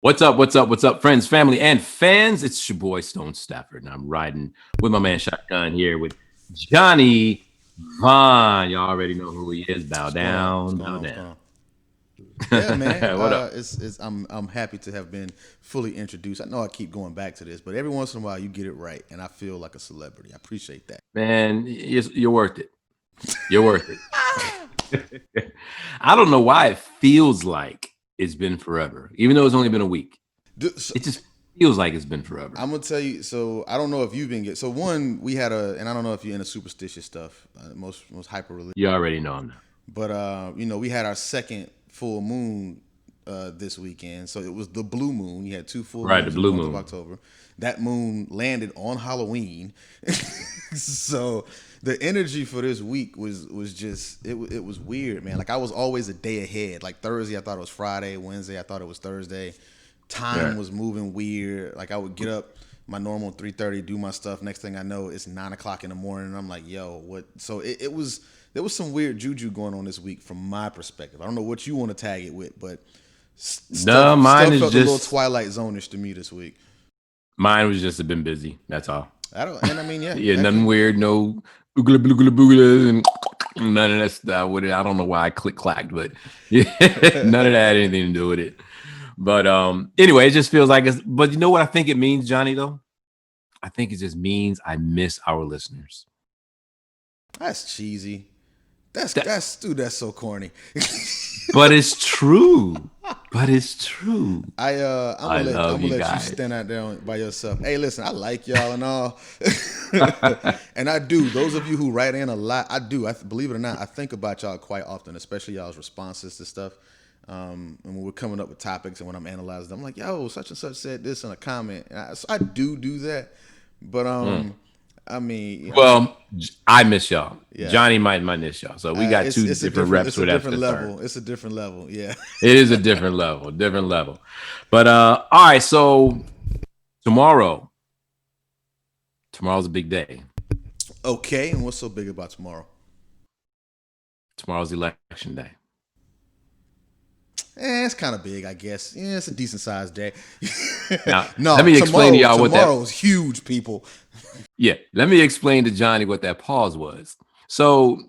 What's up? What's up? What's up, friends, family, and fans? It's your boy Stone Stafford, and I'm riding with my man Shotgun here with Johnny Vaughn. Y'all already know who he is. Bow What's going on? What's down, going bow on? What's going on? down. Yeah, man. What up? I'm happy to have been fully introduced. I know I keep going back to this, but every once in a while you get it right, and I feel like a celebrity. I appreciate that. Man, you're worth it. You're worth it. I don't know why it feels like it's been forever, even though it's only been a week. So, It just feels like it's been forever. I'm gonna tell you. So I don't know if you've been get. So one, we had a, and I don't know if you're into superstitious stuff, most hyper religious, You already know I'm not. but we had our second full moon this weekend. So it was the blue moon. You had two full Right, the moons in the blue month of moon. October. That moon landed on Halloween, so the energy for this week was just it was weird, man. Like I was always a day ahead. Like Thursday, I thought it was Friday. Wednesday, I thought it was Thursday. Time Right. was moving weird. Like I would get up my normal 3:30, do my stuff. Next thing I know, it's 9 o'clock in the morning. And I'm like, yo, what? So it was there was some weird juju going on this week from my perspective. I don't know what you want to tag it with, but No, stuff felt a little Twilight Zone-ish to me this week. mine was just been busy. That's all. I don't, and I mean, yeah, Yeah, that nothing can. weird, no oogla boogla boogla and none of that stuff with it. I don't know why I click clacked, but yeah, none of that had anything to do with it. But anyway, it just feels like it's but you know what I think it means, Johnny, though? I think it just means I miss our listeners. That's cheesy. That's That, that's dude. That's so corny. but it's true. But it's true. I'm I gonna let love you you guys. stand out there by yourself. Hey, listen, I like y'all and all, and I do. Those of you who write in a lot, I do. Believe it or not, I think about y'all quite often, especially y'all's responses to stuff. And when we're coming up with topics and when I'm analyzing them, I'm like, yo, such and such said this in a comment. And so I do that, but Mm. I mean, Well, I miss y'all. yeah, Johnny might miss y'all. So we got two different reps it's a where that's different concerned. level. It's a different level. Yeah. It is a different level, different level. But all right, so tomorrow, tomorrow's a big day. Okay, and what's so big about tomorrow? Tomorrow's election day. It's kind of big, I guess. Yeah, it's a decent sized day. Now, let No, me explain to y'all what that. tomorrow's huge, people. Yeah, let me explain to Johnny what that pause was. So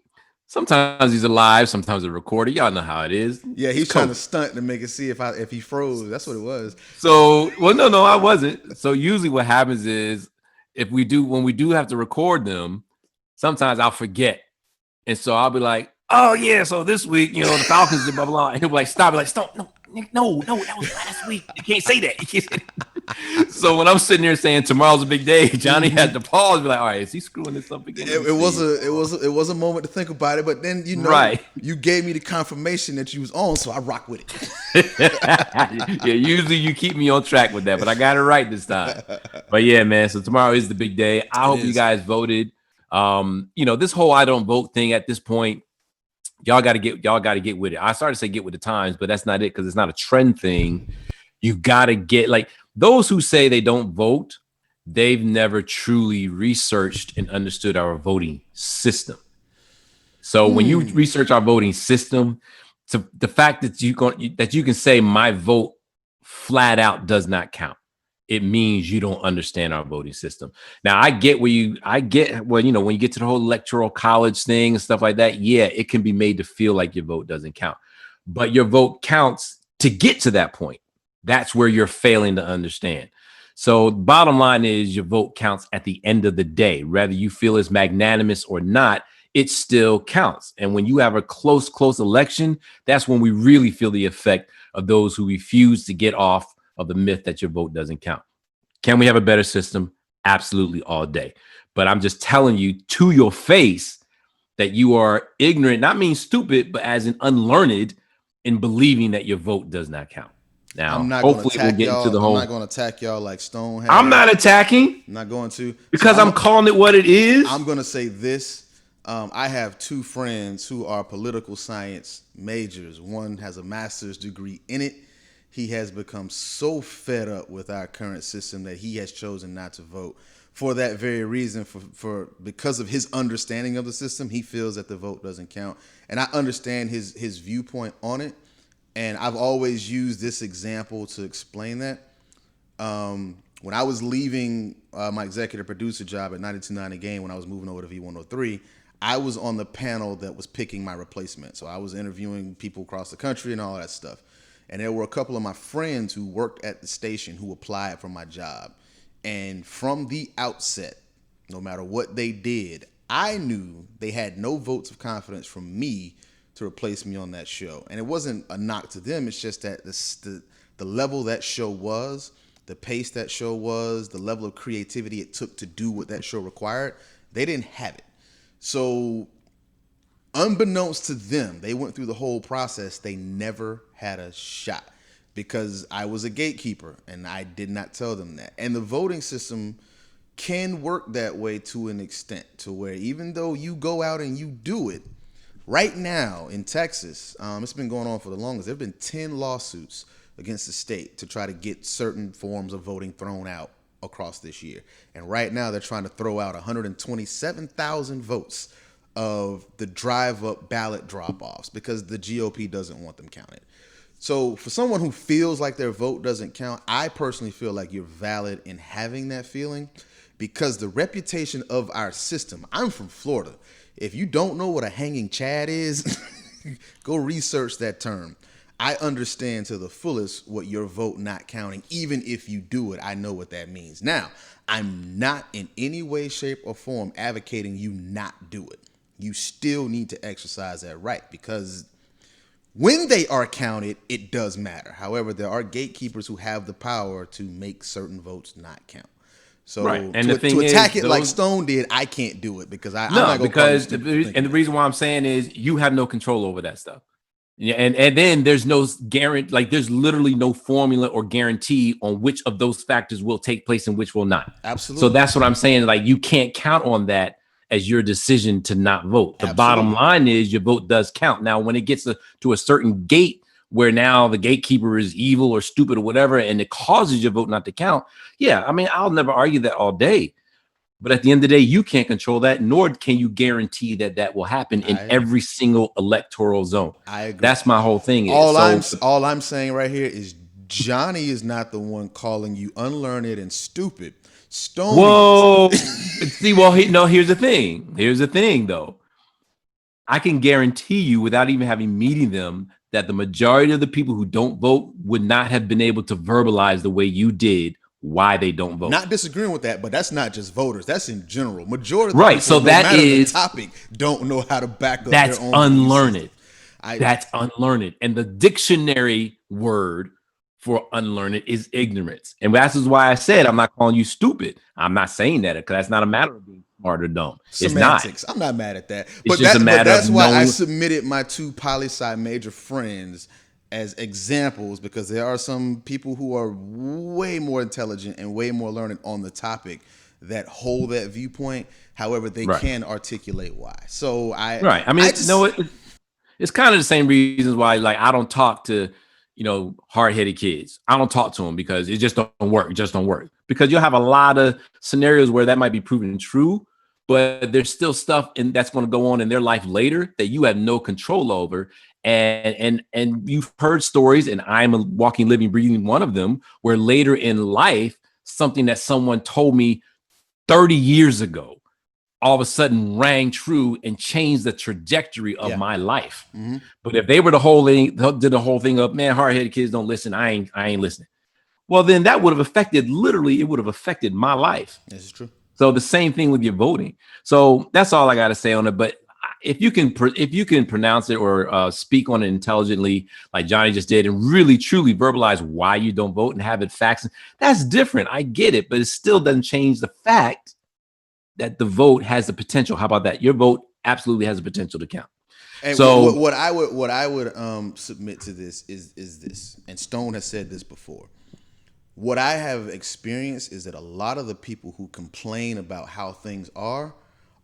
sometimes he's alive, sometimes they're recorded. Y'all know how it is. Yeah, It's he's trying to COVID. stunt to make it see if he froze. That's what it was. So, well, no, I wasn't. So usually what happens is if we do when we do have to record them, sometimes I'll forget. And so I'll be like, oh yeah, so this week, the Falcons did blah blah blah. And he'll be like, stop, be like, stop, no, that was last week. You can't say that. You can't say that. So when I'm sitting there saying tomorrow's a big day, Johnny had to pause, be like, all right, is he screwing this up again? Let me It was see. a moment to think about it, but then Right. you gave me the confirmation that you was on, so I rock with Yeah, usually you keep me on track with that, but I got it right this time. But yeah, man. So tomorrow is the big day. I it. It hope you is. guys voted. This whole I don't vote thing at this point, y'all gotta get with it. I started to say get with the times, but that's not it because it's not a trend thing. You gotta get like those who say they don't vote, they've never truly researched and understood our voting system. So when you research our voting system, to the fact that you can say my vote flat out does not count. It means you don't understand our voting system. Now I get when you get to the whole electoral college thing and stuff like that. Yeah, it can be made to feel like your vote doesn't count, but your vote counts to get to that point. That's where you're failing to understand. So bottom line is your vote counts at the end of the day, whether you feel it's magnanimous or not, it still counts. And when you have a close election, that's when we really feel the effect of those who refuse to get off of the myth that your vote doesn't count. Can we have a better system? Absolutely, all day. But I'm just telling you to your face that you are ignorant, not mean stupid, but as in unlearned in believing that your vote does not count. Now, hopefully, we'll get into the I'm not whole. gonna attack y'all like Stone I'm not has. attacking I'm not going to. So because I'm calling it what it I'm is. gonna say this. I have two friends who are political science majors. One has a master's degree in it. He has become so fed up with our current system that he has chosen not to vote for that very reason. For because of his understanding of the system, he feels that the vote doesn't count, and I understand his viewpoint on it. And I've always used this example to explain that. When I was leaving my executive producer job at 92.9 The Game, when I was moving over to V103, I was on the panel that was picking my replacement. So I was interviewing people across the country and all that stuff. And there were a couple of my friends who worked at the station who applied for my job. And from the outset, no matter what they did, I knew they had no votes of confidence from me to replace me on that show. And it wasn't a knock to them. It's just that the level that show was, the pace that show was, the level of creativity it took to do what that show required, they didn't have it. So unbeknownst to them, they went through the whole process. They never had a shot because I was a gatekeeper and I did not tell them that. And the voting system can work that way to an extent, to where even though you go out and you do it, right now in Texas, it's been going on for the longest. There have been 10 lawsuits against the state to try to get certain forms of voting thrown out across this year. And right now they're trying to throw out 127,000 votes of the drive-up ballot drop-offs because the GOP doesn't want them counted. So for someone who feels like their vote doesn't count, I personally feel like you're valid in having that feeling because the reputation of our system, I'm from Florida. If you don't know what a hanging chad is, go research that term. I understand to the fullest what your vote not counting. Even if you do it, I know what that means. Now, I'm not in any way, shape, or form advocating you not do it. You still need to exercise that right because when they are counted, it does matter. However, there are gatekeepers who have the power to make certain votes not count. So Right. And the thing to attack is, it like those Stone did, I can't do it because I'm no, not going to call you because stupid for thinking and the that. reason why I'm saying is you have no control over that stuff. Yeah, and then there's no guarantee, like there's literally no formula or guarantee on which of those factors will take place and which will not. So Absolutely. that's what I'm saying. Like you can't count on that as your decision to not vote. The bottom Absolutely. line is your vote does count. Now, when it gets to a certain gate where now the gatekeeper is evil or stupid or whatever, and it causes your vote not to count, yeah, I mean, I'll never argue that all day. But at the end of the day, you can't control that, nor can you guarantee that that will happen in I agree. every single electoral zone. I agree. That's my whole thing is. So, All I'm saying right here is Johnny is not the one calling you unlearned and stupid. Stone is. whoa, see, well, no, here's the thing. Here's the thing, though. I can guarantee you, without even having meeting them, that the majority of the people who don't vote would not have been able to verbalize the way you did why they don't vote. Not disagreeing with that, but that's not just voters. That's in general. Majority of the Right. people, So no that matter the is topic, don't know how to back up their that's own belief system. unlearned. That's unlearned. And the dictionary word for unlearned is ignorance. And that's why I said I'm not calling you stupid. I'm not saying that because that's not a matter of being smart or dumb. It's not. Semantics. I'm not mad at that. It's just a matter that's of why I knowing. submitted my two poli-sci major friends as examples because there are some people who are way more intelligent and way more learned on the topic that hold that viewpoint. However, they Right. can articulate why. So Right. I mean, it's kind of the same reasons why, like, I don't talk to, hard-headed kids. I don't talk to them because it just don't work. It just don't work. Because you'll have a lot of scenarios where that might be proven true, but there's still stuff that's going to go on in their life later that you have no control over. And you've heard stories, and I'm a walking, living, breathing one of them, where later in life, something that someone told me 30 years ago all of a sudden rang true and changed the trajectory of my life. Mm-hmm. But if they were did the whole thing of, man, hard-headed kids don't listen, I ain't listening. Well, then that would have affected my life. This is true. So the same thing with your voting. So that's all I got to say on it. But if you can pronounce it or speak on it intelligently, like Johnny just did, and really truly verbalize why you don't vote and have it facts, that's different. I get it, but it still doesn't change the fact that the vote has the potential. How about that? Your vote absolutely has the potential to count. And so what I would submit to this is this, and Stone has said this before. What I have experienced is that a lot of the people who complain about how things are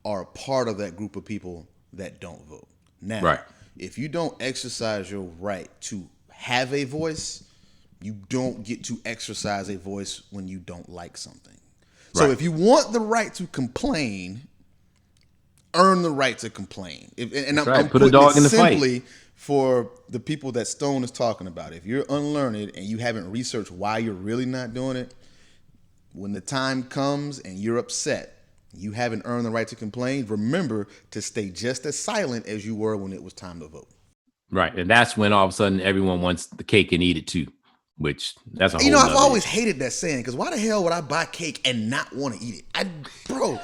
a part of that group of people that don't vote. Now, right. If you don't exercise your right to have a voice, you don't get to exercise a voice when you don't like something. So if you want the right to complain, earn the right to complain. I'm put a dog in the simply fight. for the people that Stone is talking about, if you're unlearned and you haven't researched why you're really not doing it, when the time comes and you're upset, you haven't earned the right to complain, remember to stay just as silent as you were when it was time to vote. Right. And that's when all of a sudden everyone wants the cake and eat it too, which that's a You whole know, I've nother always issue. hated that saying because why the hell would I buy cake and not want to eat it? Bro,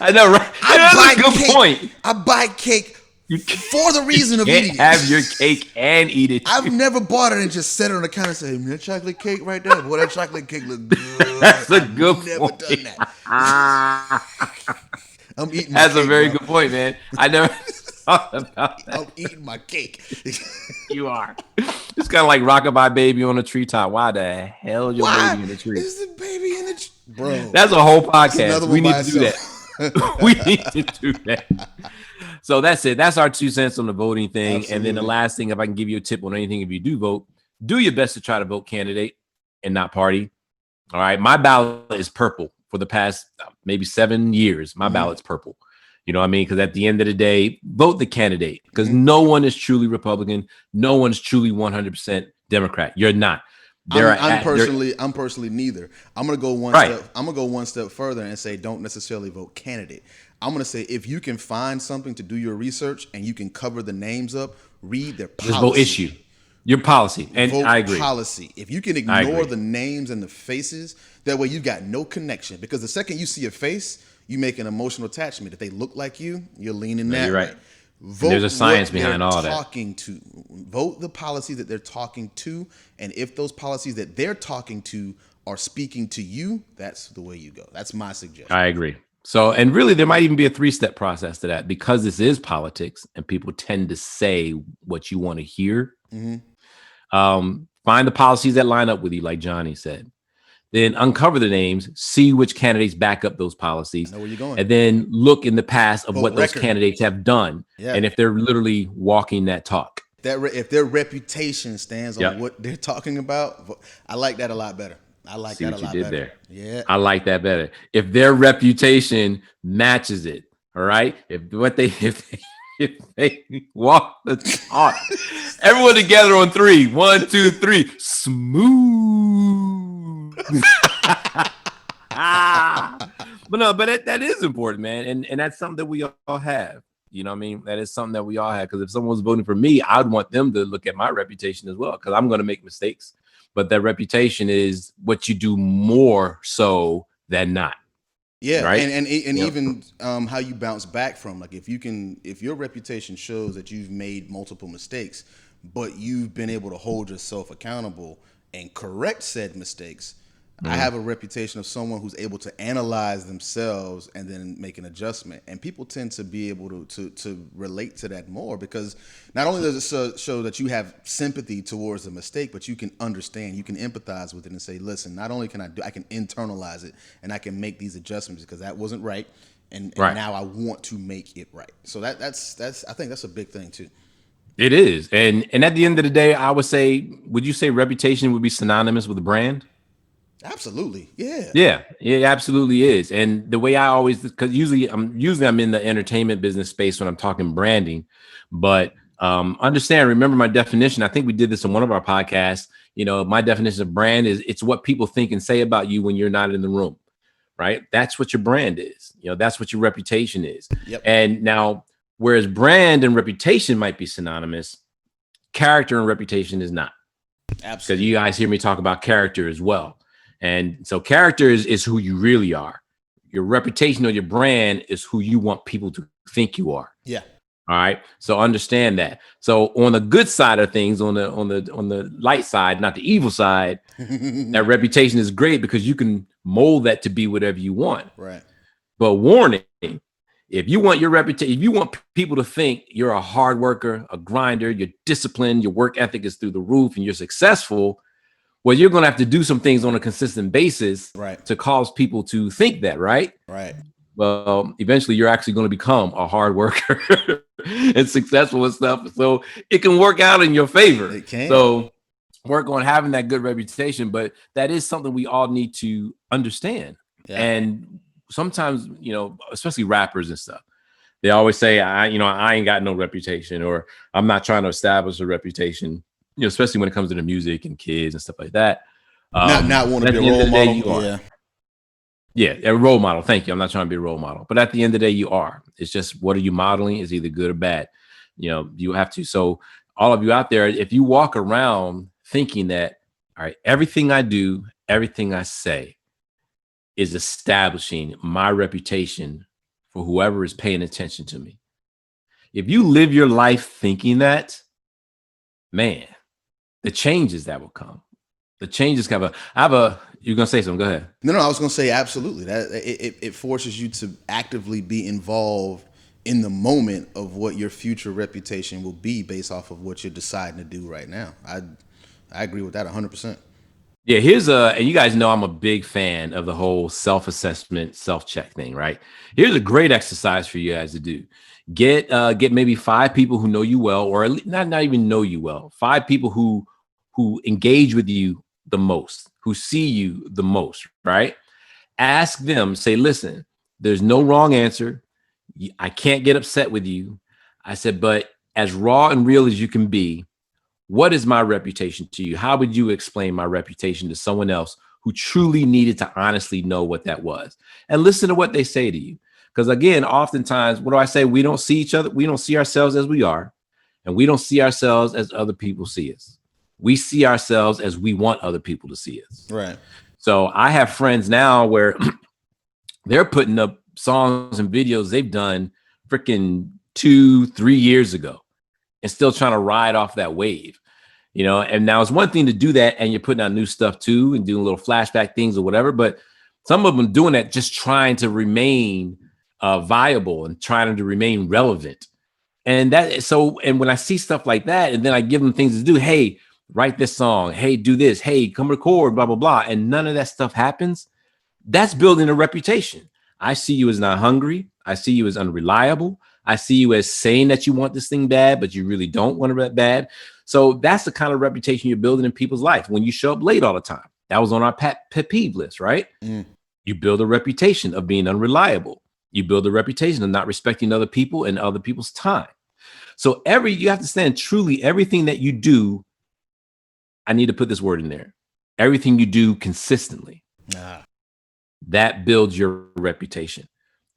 I know, right? I That's a buy good cake. point. I buy cake You for the reason of can't eating it. have your cake and eat it I've too. never bought it and just set it on the counter and say, that chocolate cake right there, boy, that chocolate cake look good. That's a I've good never point. done that. I'm eating my That's a cake, very bro. good point, man. I never thought about that. I'm eating my cake. You are. It's kind of like Rockabye Baby on a treetop. Why the hell is your Why baby in the tree? is the baby in the bro? That's a whole That's podcast. another We one by need to do itself. that. We need to do that. So that's it. That's our 2 cents on the voting thing. And then the Absolutely. last thing, if I can give you a tip on anything, if you do vote, do your best to try to vote candidate and not party. All right. My ballot is purple for the past maybe 7 years. My ballot's purple. You know what I mean? Because at the end of the day, vote the candidate because no one is truly Republican. No one's truly 100% Democrat. You're not. I'm personally neither. I'm gonna go one Right. step. I'm gonna go one step further and say don't necessarily vote candidate. I'm gonna say if you can find something to do your research and you can cover the names up, read their policy. Just vote issue. Your policy. And Vote I agree. policy. If you can ignore the names and the faces, that way you've got no connection. Because the second you see a face, you make an emotional attachment. If they look like you, you're leaning that you're right. way. Vote There's a science what behind they're all that. talking to. Vote the policies that they're talking to, and if those policies that they're talking to are speaking to you, that's the way you go. That's my suggestion. I agree. So, and really, there might even be a 3-step process to that because this is politics and people tend to say what you want to hear. Find the policies that line up with you, like Johnny said. Then uncover the names, see which candidates back up those policies, I know where you're going. and then look in the past of Vote what those record. candidates have done, Yeah. and if they're literally walking that talk. If their reputation stands on Yep. what they're talking about, I like that a lot better. I like See that what a you lot did better. there. Yeah. I like that better. If their reputation matches it, all right. If they walk the talk, everyone together on 3. 1, 2, 3. Smooth. But that is important, man, and that's something that we all have. You know what I mean? That is something that we all have. Because if someone's voting for me, I'd want them to look at my reputation as well. Because I'm going to make mistakes, but that reputation is what you do more so than not. Yeah, Right? and Yep. even how you bounce back from, like, if your reputation shows that you've made multiple mistakes, but you've been able to hold yourself accountable and correct said mistakes. I have a reputation of someone who's able to analyze themselves and then make an adjustment, and people tend to be able to relate to that more because not only does it show that you have sympathy towards a mistake, but you can understand, you can empathize with it and say, listen, not only can I can internalize it and I can make these adjustments because that wasn't right, and Right. now I want to make it right. So that's I think that's a big thing too. It is. And at the end of the day, I would say, would you say reputation would be synonymous with a brand? Absolutely, yeah. Yeah, it absolutely is. And the way I always, because usually I'm in the entertainment business space when I'm talking branding, but understand, remember my definition. I think we did this in one of our podcasts. You know, my definition of brand is it's what people think and say about you when you're not in the room, right? That's what your brand is. You know, that's what your reputation is. Yep. And now, whereas brand and reputation might be synonymous, character and reputation is not. Because Absolutely. you guys hear me talk about character as well. And so character is who you really are. Your reputation or your brand is who you want people to think you are. Yeah. All right. So understand that. So on the good side of things, on the light side, not the evil side, that reputation is great because you can mold that to be whatever you want. Right. But warning, if you want your reputation, if you want people to think you're a hard worker, a grinder, you're disciplined, your work ethic is through the roof, and you're successful, well, you're going to have to do some things on a consistent basis Right. to cause people to think that, right? Right. Well, eventually you're actually going to become a hard worker and successful and stuff. So it can work out in your favor. It can. So work on having that good reputation, but that is something we all need to understand. Yeah. And sometimes, you know, especially rappers and stuff, They always say, I ain't got no reputation, or I'm not trying to establish a reputation, especially when it comes to the music and kids and stuff like that. Not want to But be at a the end role of the day, model. you are. Yeah. Yeah, a role model. Thank you. I'm not trying to be a role model, but at the end of the day, you are. It's just, what are you modeling is either good or bad. You have to. So all of you out there, if you walk around thinking that, all right, everything I do, everything I say is establishing my reputation for whoever is paying attention to me. If you live your life thinking that, man, the changes that will come, the changes come. You're gonna say something? Go ahead. No, I was gonna say absolutely. That it forces you to actively be involved in the moment of what your future reputation will be based off of what you're deciding to do right now. I agree with that 100%. Yeah, and you guys know I'm a big fan of the whole self-assessment, self-check thing, right? Here's a great exercise for you guys to do. Get maybe 5 people who know you well, or at least not even know you well. 5 people who engage with you the most, who see you the most, right? Ask them, say, listen, there's no wrong answer. I can't get upset with you. I said, but as raw and real as you can be, what is my reputation to you? How would you explain my reputation to someone else who truly needed to honestly know what that was? And listen to what they say to you. Because again, oftentimes, what do I say? We don't see each other. We don't see ourselves as we are. And we don't see ourselves as other people see us. We see ourselves as we want other people to see us. Right. So I have friends now where they're putting up songs and videos they've done freaking 2-3 years ago and still trying to ride off that wave. And now it's one thing to do that and you're putting out new stuff too and doing little flashback things or whatever, but some of them doing that just trying to remain viable and trying to remain relevant. And when I see stuff like that, and then I give them things to do, hey, write this song, hey, do this, hey, come record, blah, blah, blah, and none of that stuff happens, that's building a reputation. I see you as not hungry. I see you as unreliable. I see you as saying that you want this thing bad, but you really don't want it bad. So that's the kind of reputation you're building in people's life. When you show up late all the time, that was on our pet peeve list, right? Mm. You build a reputation of being unreliable. You build a reputation of not respecting other people and other people's time. So you have to stand truly everything that you do. I need to put this word in there. Everything you do consistently. That builds your reputation.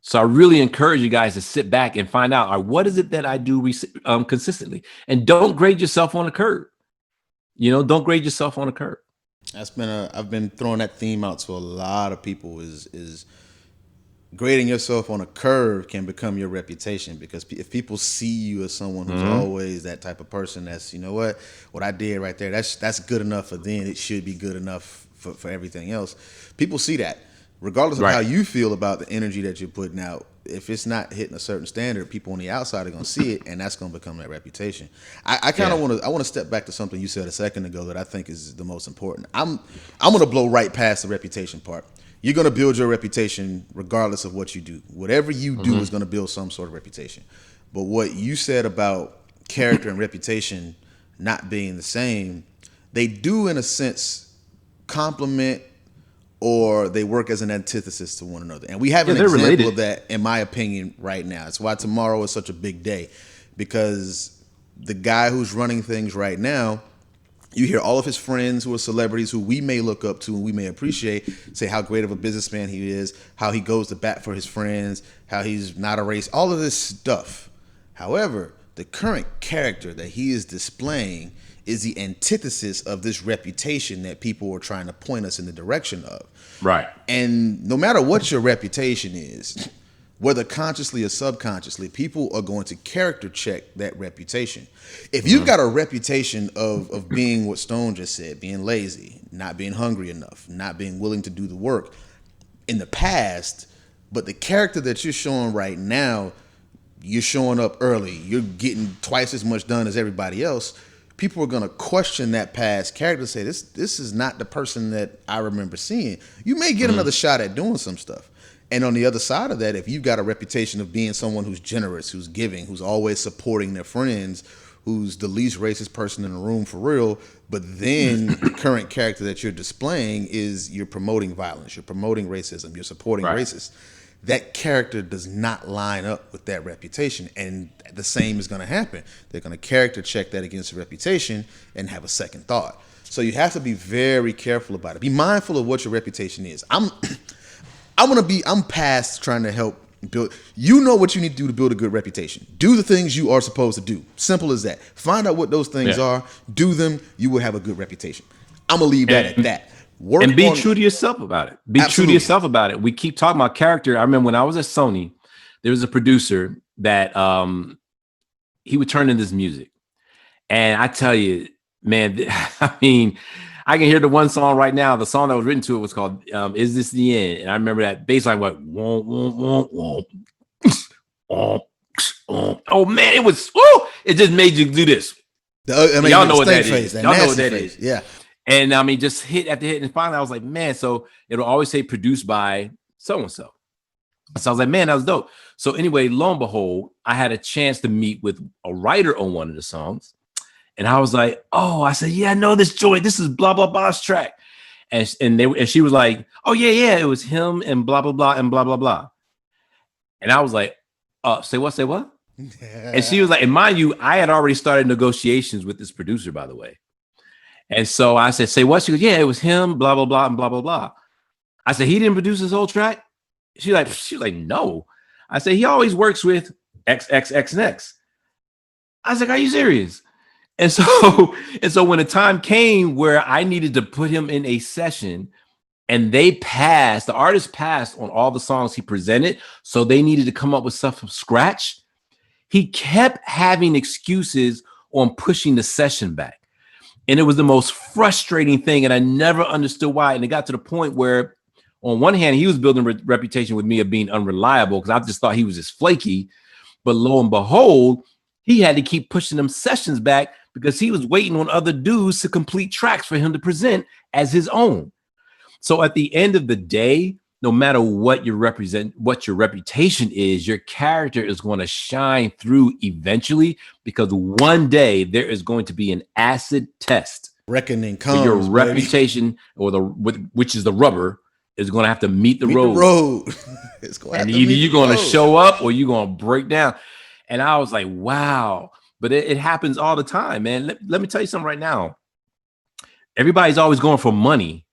So I really encourage you guys to sit back and find out, what is it that I do consistently? And don't grade yourself on a curve. Don't grade yourself on a curve. I've been throwing that theme out to a lot of people is grading yourself on a curve can become your reputation, because if people see you as someone who's always that type of person, that's, what I did right there, that's good enough for then, it should be good enough for everything else. People see that regardless of how you feel about the energy that you're putting out. If it's not hitting a certain standard, people on the outside are going to see it, and that's going to become that reputation. I kind of want to step back to something you said a second ago that I think is the most important. I'm going to blow right past the reputation part. You're going to build your reputation regardless of what you do. Whatever you do is going to build some sort of reputation. But what you said about character and reputation not being the same, they do in a sense complement, or they work as an antithesis to one another. And we have an example related of that, in my opinion, right now. It's why tomorrow is such a big day, because the guy who's running things right now, you hear all of his friends who are celebrities who we may look up to and we may appreciate say how great of a businessman he is, how he goes to bat for his friends, how he's not a race, all of this stuff. However, the current character that he is displaying is the antithesis of this reputation that people are trying to point us in the direction of. Right. And no matter what your reputation is, whether consciously or subconsciously, people are going to character check that reputation. If you've got a reputation of being what Stone just said, being lazy, not being hungry enough, not being willing to do the work in the past, but the character that you're showing right now, you're showing up early, you're getting twice as much done as everybody else, people are going to question that past character and say, this is not the person that I remember seeing. You may get another shot at doing some stuff. And on the other side of that, if you've got a reputation of being someone who's generous, who's giving, who's always supporting their friends, who's the least racist person in the room for real, but then the current character that you're displaying is you're promoting violence, you're promoting racism, you're supporting racists, that character does not line up with that reputation, and the same is going to happen. They're going to character check that against the reputation and have a second thought. So you have to be very careful about it. Be mindful of what your reputation is. I'm past trying to help build. You know what you need to do to build a good reputation. Do the things you are supposed to do. Simple as that. Find out what those things are. Do them. You will have a good reputation. I'm gonna leave that at that. Work and be true to yourself about it. Be true to yourself about it. We keep talking about character. I remember when I was at Sony, there was a producer that he would turn in this music, and I tell you, man, I mean, I can hear the one song right now. The song that was written to it was called "Is This the End?" And I remember that bass line went womp womp womp womp womp. Oh man, it was. Woo! It just made you do this. Y'all know what that is. Y'all know what that is. Yeah. And I mean, just hit after hit, and finally, I was like, man. So it'll always say produced by so and so. So I was like, man, that was dope. So anyway, lo and behold, I had a chance to meet with a writer on one of the songs. And I was like, oh, I said, yeah, I know this joint. This is blah, blah, blah's track. And she was like, oh, yeah, it was him and blah, blah, blah, and blah, blah, blah. And I was like, say what? And she was like, and mind you, I had already started negotiations with this producer, by the way. And so I said, say what? She goes, yeah, it was him, blah, blah, blah, and blah, blah, blah. I said, he didn't produce this whole track? She was like, no. I said, he always works with X, X, X, and X. I was like, are you serious? And so when the time came where I needed to put him in a session, and the artist passed on all the songs he presented, so they needed to come up with stuff from scratch. He kept having excuses on pushing the session back. And it was the most frustrating thing, and I never understood why. And it got to the point where, on one hand, he was building a reputation with me of being unreliable because I just thought he was just flaky. But lo and behold, he had to keep pushing them sessions back because he was waiting on other dudes to complete tracks for him to present as his own. So at the end of the day, no matter what your reputation is, your character is going to shine through eventually, because one day there is going to be an acid test. Reckoning comes. Your reputation, which is the rubber, is going to have to meet the road. It's going to have to either you're going to show up or you're going to break down. And I was like, wow. But it happens all the time, man. Let me tell you something right now. Everybody's always going for money,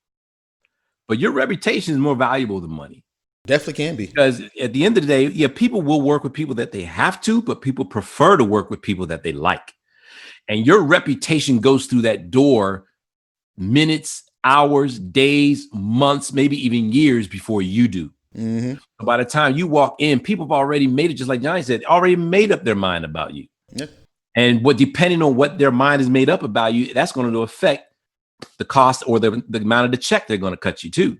but your reputation is more valuable than money. Definitely can be. Because at the end of the day, yeah, people will work with people that they have to, but people prefer to work with people that they like. And your reputation goes through that door minutes, hours, days, months, maybe even years before you do. Mm-hmm. By the time you walk in, people have already made it, just like Johnny said, already made up their mind about you. Yeah. And depending on what their mind is made up about you, that's going to affect the cost or the amount of the check they're going to cut you too.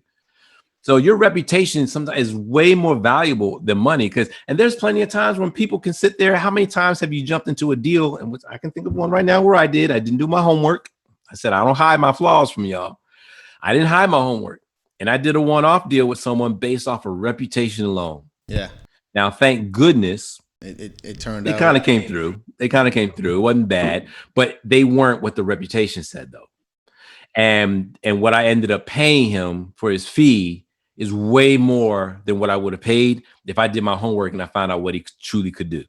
So your reputation sometimes is way more valuable than money. And there's plenty of times when people can sit there. How many times have you jumped into a deal? And I can think of one right now where I didn't do my homework. I said, I don't hide my flaws from y'all. I didn't hide my homework. And I did a one-off deal with someone based off of reputation alone. Yeah. Now, thank goodness, it turned out. It kind of came through. It wasn't bad, but they weren't what the reputation said, though. And what I ended up paying him for his fee is way more than what I would have paid if I did my homework and I found out what he truly could do.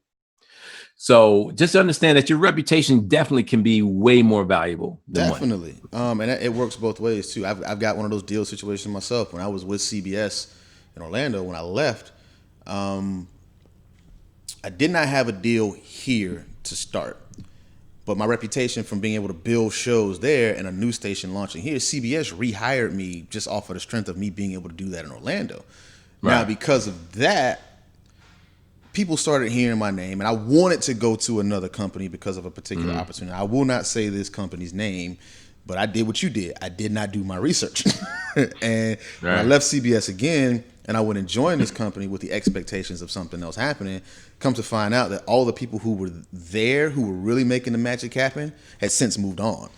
So just understand that your reputation definitely can be way more valuable than definitely money. And it works both ways too. I've got one of those deal situations myself. When I was with CBS in Orlando, when I left, I did not have a deal here to start, but my reputation from being able to build shows there and a new station launching here, CBS rehired me just off of the strength of me being able to do that in Orlando. Right. Now, because of that, people started hearing my name, and I wanted to go to another company because of a particular opportunity. I will not say this company's name, but I did what you did. I did not do my research. And when I left CBS again, and I went and joined this company with the expectations of something else happening, come to find out that all the people who were there, who were really making the magic happen, had since moved on.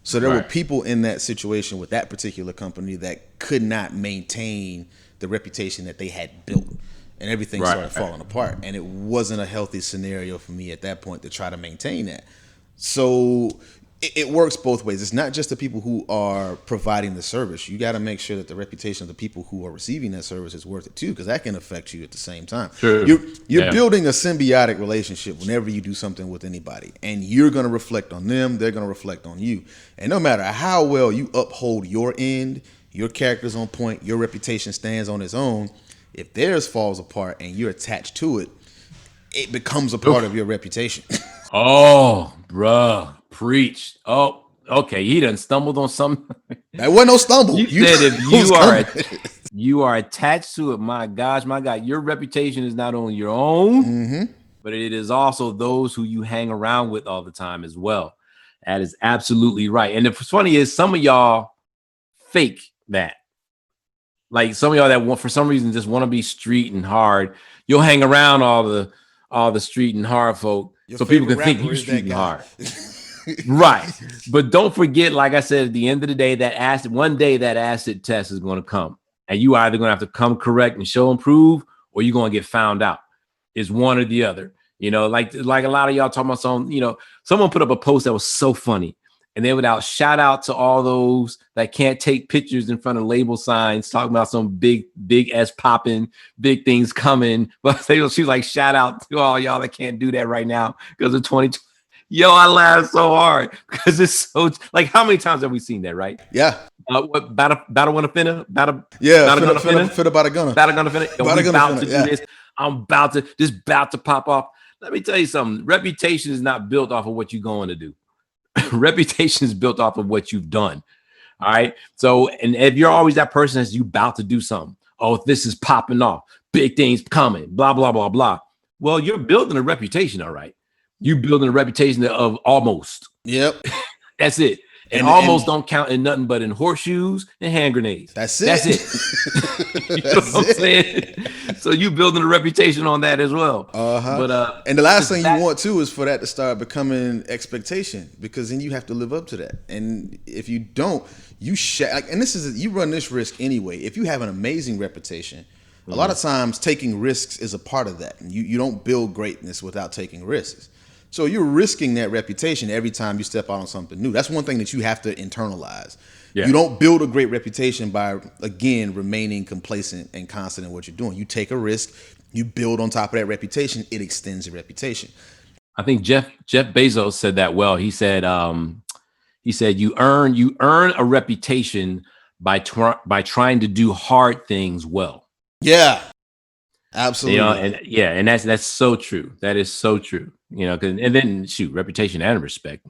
So there were people in that situation with that particular company that could not maintain the reputation that they had built. And everything started falling apart. And it wasn't a healthy scenario for me at that point to try to maintain that. So it works both ways. It's not just the people who are providing the service. You got to make sure that the reputation of the people who are receiving that service is worth it too, because that can affect you at the same time. True. You're building a symbiotic relationship whenever you do something with anybody, and you're going to reflect on them. They're going to reflect on you, and no matter how well you uphold your end, your character's on point, your reputation stands on its own. If theirs falls apart and you're attached to it, it becomes a part of your reputation. Oh, bruh, preach. Oh, okay. He done stumbled on something. That wasn't no stumble. You said if you are attached to it, my gosh, my God, your reputation is not only your own, but it is also those who you hang around with all the time as well. That is absolutely right. And the funny is, some of y'all fake that. Like some of y'all that want, for some reason, just want to be street and hard. You'll hang around all the street and hard folk, so people can think you street and hard. Right. But don't forget, like I said, at the end of the day, one day that acid test is going to come, and you either going to have to come correct and show and prove, or you're going to get found out. It's one or the other. You know, like a lot of y'all talking about some, someone put up a post that was so funny. And they would shout out to all those that can't take pictures in front of label signs, talking about some big S popping, big things coming. But she's like, shout out to all y'all that can't do that right now because of 2020. Yo, I laughed so hard because it's so, like, how many times have we seen that, right? Yeah. What battle wanna finna? Finna about a gunner. Battle gonna finna. We about to do this. I'm about to pop off. Let me tell you something. Reputation is not built off of what you're going to do. Reputation is built off of what you've done. All right. So, and if you're always that person that's you about to do something, oh, this is popping off, big things coming, blah, blah, blah, blah. Well, you're building a reputation. All right. You're building a reputation of almost. Yep. That's it. And almost don't count in nothing but in horseshoes and hand grenades. That's it. That's it. You know what I'm saying? So you building a reputation on that as well. But and the last thing you want too is for that to start becoming expectation, because then you have to live up to that. And if you don't, you you run this risk anyway. If you have an amazing reputation, a lot of times taking risks is a part of that. And you don't build greatness without taking risks. So you're risking that reputation every time you step out on something new. That's one thing that you have to internalize. Yeah. You don't build a great reputation by, again, remaining complacent and constant in what you're doing. You take a risk, you build on top of that reputation, it extends your reputation. I think Jeff Bezos said that well. He said you earn a reputation by trying to do hard things well. Yeah. Absolutely. And that's so true. That is so true. And then reputation and respect.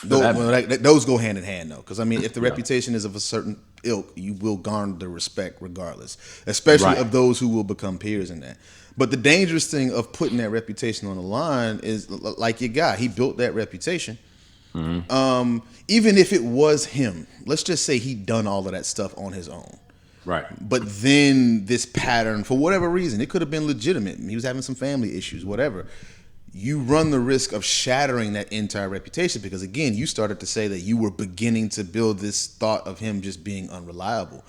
Those go hand in hand, though. Because if the reputation is of a certain ilk, you will garner the respect regardless, especially of those who will become peers in that. But the dangerous thing of putting that reputation on the line is, like your guy, he built that reputation. Mm-hmm. Even if it was him, let's just say he'd done all of that stuff on his own. Right. But then this pattern, for whatever reason, it could have been legitimate. He was having some family issues, whatever. You run the risk of shattering that entire reputation because, again, you started to say that you were beginning to build this thought of him just being unreliable.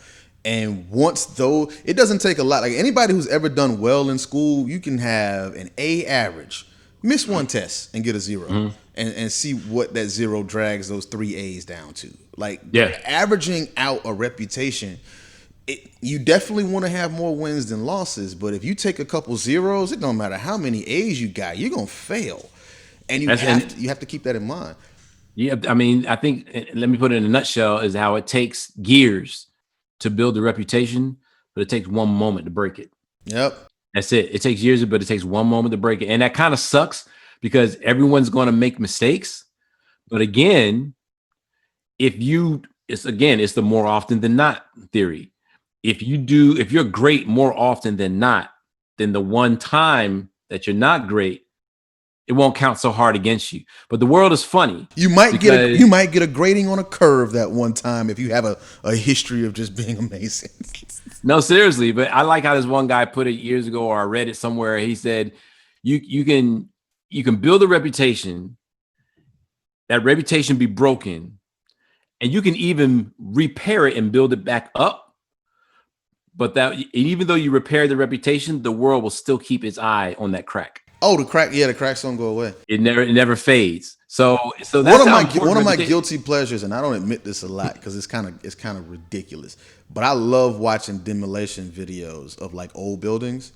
And it doesn't take a lot. Like anybody who's ever done well in school, you can have an A average, miss one test and get a 0, and see what that 0 drags those 3 A's down to. Averaging out a reputation. You definitely want to have more wins than losses, but if you take a couple zeros, it don't matter how many A's you got, you're gonna fail, and you have to keep that in mind. Yeah, I think, let me put it in a nutshell, is how it takes years to build a reputation, but it takes one moment to break it. Yep, that's it. It takes years, but it takes one moment to break it, and that kind of sucks because everyone's going to make mistakes. But again, it's the more often than not theory. If you're great more often than not, then the one time that you're not great, it won't count so hard against you. But the world is funny. You might get a grading on a curve that one time if you have a history of just being amazing. No, seriously. But I like how this one guy put it years ago, or I read it somewhere. He said, you can build a reputation, that reputation be broken, and you can even repair it and build it back up. But that even though you repair the reputation, the world will still keep its eye on that crack. Oh, the crack. Yeah, the cracks don't go away. It never fades. So One that's of how my important one of my reputation. guilty pleasures, and I don't admit this a lot because it's kind of ridiculous. But I love watching demolition videos of like old buildings.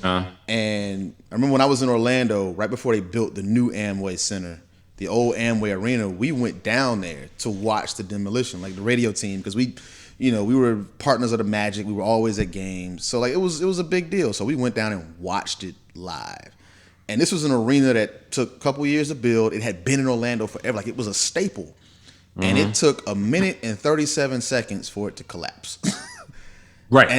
Uh, And I remember when I was in Orlando, right before they built the new Amway Center, the old Amway Arena, we went down there to watch the demolition, like the radio team, because we were partners of the Magic. We were always at games, so like it was a big deal. So we went down and watched it live. And this was an arena that took a couple years to build. It had been in Orlando forever, like it was a staple. And it mhm. took a minute and 37 seconds for it to collapse. Right.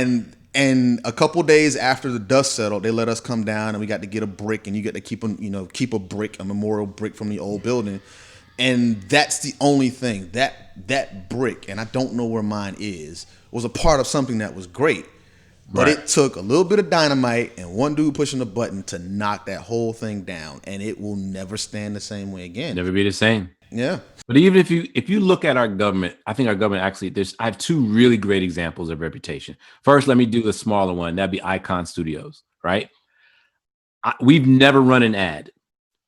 And a couple days after the dust settled, they let us come down and we got to get a brick, and you get to keep a brick, a memorial brick from the old building. And that's the only thing that brick, and I don't know where mine is, was a part of something that was great. But Right. it took a little bit of dynamite and one dude pushing a button to knock that whole thing down, and it will never stand the same way again. Never be the same. Yeah. But even if you look at our government, I think our government actually I have two really great examples of reputation. First, let me do the smaller one. That'd be Icon Studios, right? We've never run an ad.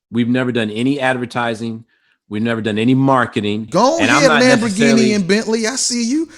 We've never done any advertising. We've never done any marketing. Go And I'm ahead, not Lamborghini necessarily and Bentley. I see you.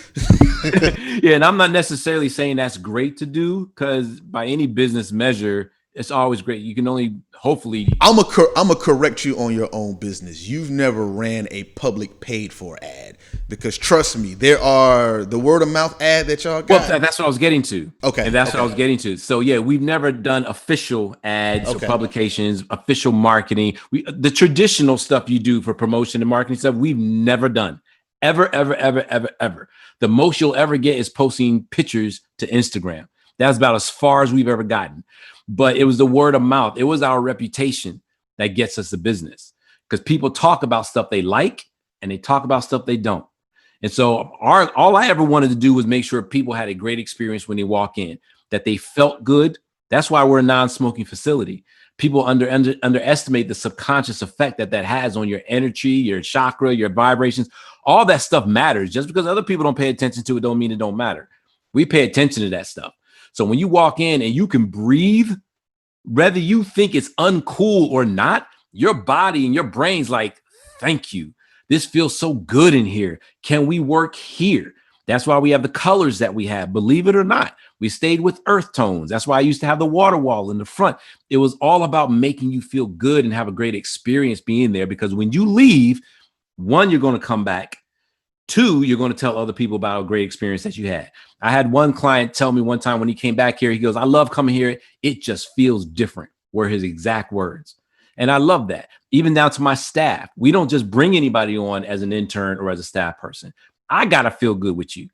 yeah, and I'm not necessarily saying that's great to do because by any business measure, it's always great. You can only hopefully I'm a correct you on your own business. You've never ran a public paid for ad, because trust me, there are the word of mouth ad that y'all well, got. that's what I was getting to. Okay, And that's what I okay, was getting to. So yeah, we've never done official ads or okay. publications, official marketing. The traditional stuff you do for promotion and marketing stuff, we've never done. Ever, ever, ever, ever, ever. The most you'll ever get is posting pictures to Instagram. That's about as far as we've ever gotten. But it was the word of mouth. It was our reputation that gets us the business because people talk about stuff they like and they talk about stuff they don't. And so all I ever wanted to do was make sure people had a great experience when they walk in, that they felt good. That's why we're a non-smoking facility. People underestimate the subconscious effect that has on your energy, your chakra, your vibrations. All that stuff matters. Just because other people don't pay attention to it don't mean it don't matter. We pay attention to that stuff. So when you walk in and you can breathe, whether you think it's uncool or not, your body and your brain's like, thank you. This feels so good in here. Can we work here? That's why we have the colors that we have. Believe it or not, we stayed with earth tones. That's why I used to have the water wall in the front. It was all about making you feel good and have a great experience being there, because when you leave, one, you're going to come back. Two, you're going to tell other people about a great experience that you had. I had one client tell me one time when he came back here, he goes, I love coming here. It just feels different, were his exact words. And I love that. Even down to my staff. We don't just bring anybody on as an intern or as a staff person. I got to feel good with you.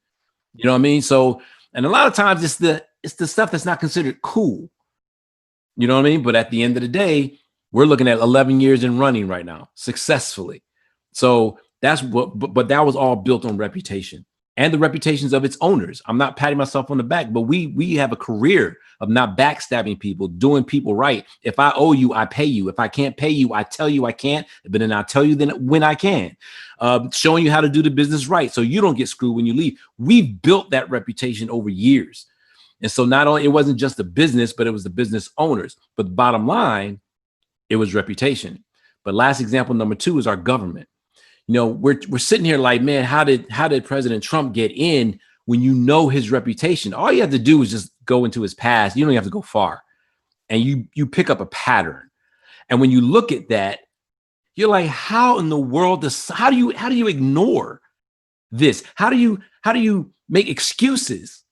You know what I mean? So, and a lot of times it's the stuff that's not considered cool. You know what I mean? But at the end of the day, we're looking at 11 years in running right now successfully. So that's what, but that was all built on reputation and the reputations of its owners. I'm not patting myself on the back, but we have a career of not backstabbing people, doing people right. If I owe you, I pay you. If I can't pay you, I tell you I can't, but then I'll tell you then when I can. Showing you how to do the business right so you don't get screwed when you leave. We've built that reputation over years. And so not only it wasn't just the business, but it was the business owners. But the bottom line, it was reputation. But last example number two is our government. You know, we're sitting here like, man, how did President Trump get in when you know his reputation? All you have to do is just go into his past. You don't even have to go far, and you pick up a pattern. And when you look at that, you're like, how in the world how do you ignore this? How do you make excuses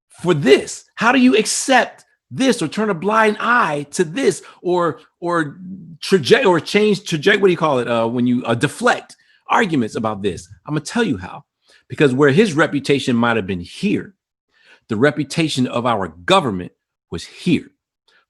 for this? How do you accept this or turn a blind eye to this or change trajectory? What do you call it? When you deflect arguments about this. I'm gonna tell you how. Because where his reputation might have been here, the reputation of our government was here.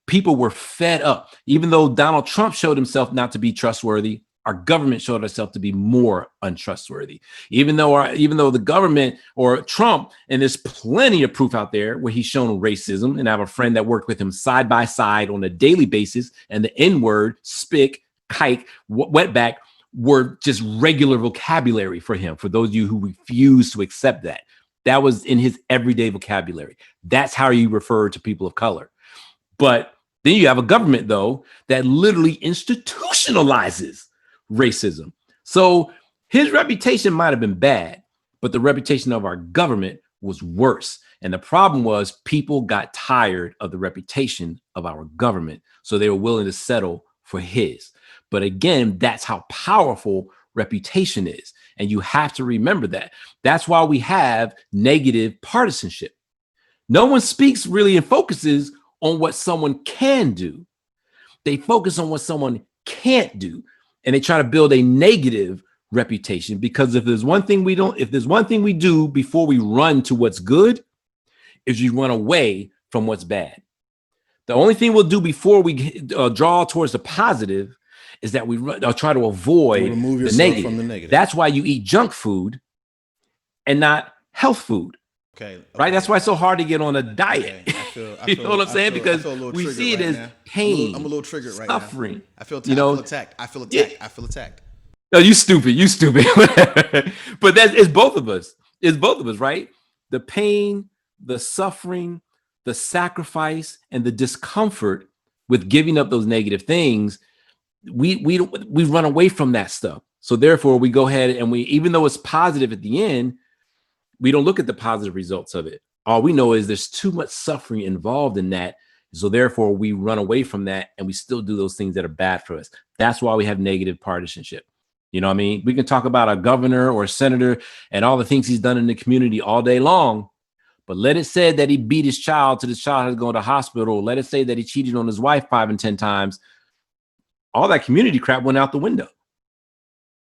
People were fed up. Even though Donald Trump showed himself not to be trustworthy, our government showed itself to be more untrustworthy. Even though the government or Trump, and there's plenty of proof out there where he's shown racism, and I have a friend that worked with him side by side on a daily basis, and the N-word, spick, kike, wetback were just regular vocabulary for him. For those of you who refuse to accept that, that was in his everyday vocabulary. That's how you refer to people of color. But Then you have a government, though, that literally institutionalizes racism. So his reputation might have been bad, but the reputation of our government was worse. And the problem was people got tired of the reputation of our government. So they were willing to settle for his. But again, that's how powerful reputation is. And you have to remember that. That's why we have negative partisanship. No one speaks really and focuses on what someone can do. They focus on what someone can't do. And they try to build a negative reputation, because if there's one thing we do before we run to what's good, is you run away from what's bad. The only thing we'll do before we draw towards the positive is that we try to avoid remove the negative. From the negative. That's why you eat junk food and not health food. Okay. Right. That's why it's so hard to get on a diet. Okay. You know what I'm saying? Because we see it as pain. I'm a little triggered right now. Suffering. I feel attacked. I feel attacked. No, you stupid. But it's both of us. It's both of us, right? The pain, the suffering, the sacrifice, and the discomfort with giving up those negative things. We run away from that stuff. So therefore, we go ahead and even though it's positive at the end, we don't look at the positive results of it. All we know is there's too much suffering involved in that. So therefore, we run away from that and we still do those things that are bad for us. That's why we have negative partisanship. You know what I mean? We can talk about a governor or a senator and all the things he's done in the community all day long, but let it say that he beat his child till the child has gone to hospital. Let it say that he cheated on his wife 5 and 10 times. All that community crap went out the window.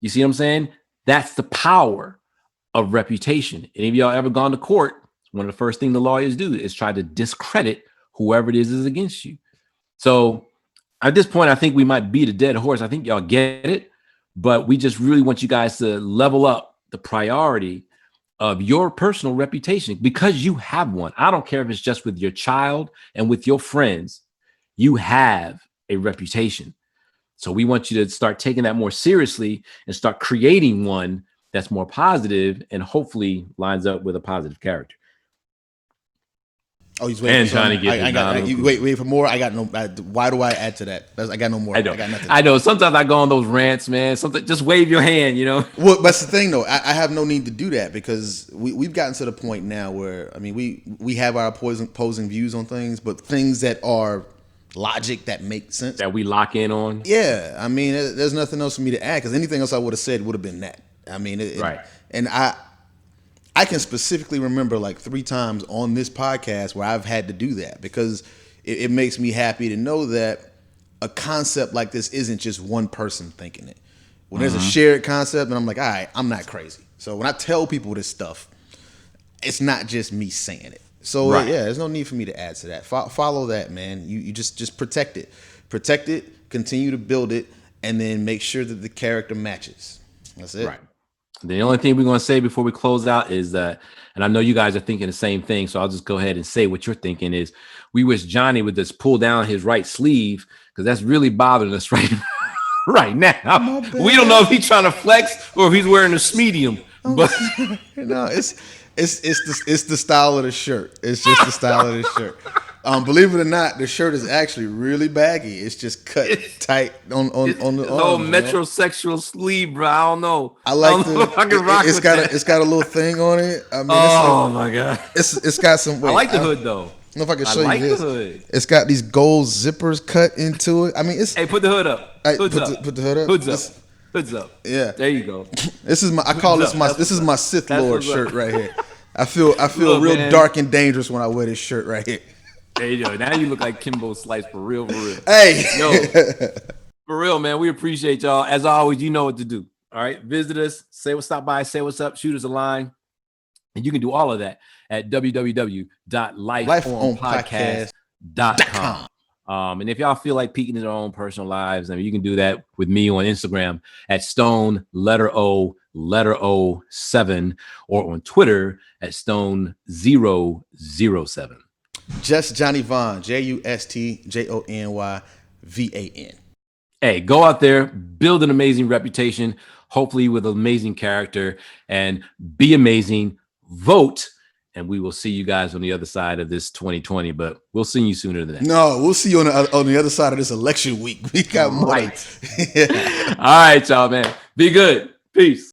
You see what I'm saying? That's the power of reputation. Any of y'all ever gone to court? One of the first things the lawyers do is try to discredit whoever it is against you. So at this point, I think we might beat a dead horse. I think y'all get it, but we just really want you guys to level up the priority of your personal reputation, because you have one. I don't care if it's just with your child and with your friends, you have a reputation. So we want you to start taking that more seriously and start creating one that's more positive and hopefully lines up with a positive character. Oh, he's waiting. And trying to get. Wait for more. I got no. Why do I add to that? I got no more. I got nothing. I know. Sometimes I go on those rants, man. Something. Just wave your hand. You know. Well, that's the thing, though. I have no need to do that because we've gotten to the point now where we have our opposing views on things, but things that are logic that make sense that we lock in on. Yeah, there's nothing else for me to add because anything else I would have said would have been that. Right. And I can specifically remember like 3 times on this podcast where I've had to do that because it makes me happy to know that a concept like this isn't just one person thinking it. When there's a shared concept, and I'm like, all right, I'm not crazy. So when I tell people this stuff, it's not just me saying it. So yeah, there's no need for me to add to that. Follow that, man. You just protect it. Protect it, continue to build it, and then make sure that the character matches. That's it. Right. The only thing we're going to say before we close out is that, and I know you guys are thinking the same thing, so I'll just go ahead and say what you're thinking is we wish Johnny would just pull down his right sleeve because that's really bothering us right now. We don't know if he's trying to flex or if he's wearing a medium. But no, it's the style of the shirt. It's just the style of the shirt. Believe it or not, the shirt is actually really baggy. It's just cut tight on the arms, metrosexual sleeve, bro. I don't know. I like it's got a little thing on it. My god. It's got some. I like the hood though. I don't know if I can show you this. The hood. It's got these gold zippers cut into it. Hey, put the hood up. Put the hood up. Hoods up. Yeah. There you go. This is my Sith Lord shirt right here. I feel real dark and dangerous when I wear this shirt right here. There you go. Now you look like Kimbo Slice for real. Hey. Yo, for real, man. We appreciate y'all. As always, you know what to do. All right. Visit us. Stop by. Say what's up. Shoot us a line. And you can do all of that at www.lifeonpodcast.com. And if y'all feel like peeking in their own personal lives, you can do that with me on Instagram at Stone O 7 or on Twitter at Stone 007. Just Johnny Vaughn, JUSTJONYVAN. Hey, go out there, build an amazing reputation, hopefully with an amazing character, and be amazing. Vote and we will see you guys on the other side of this 2020. But we'll see you sooner than that. No, we'll see you on the other side of this election week. We got more. Right. All right, y'all, man. Be good. Peace.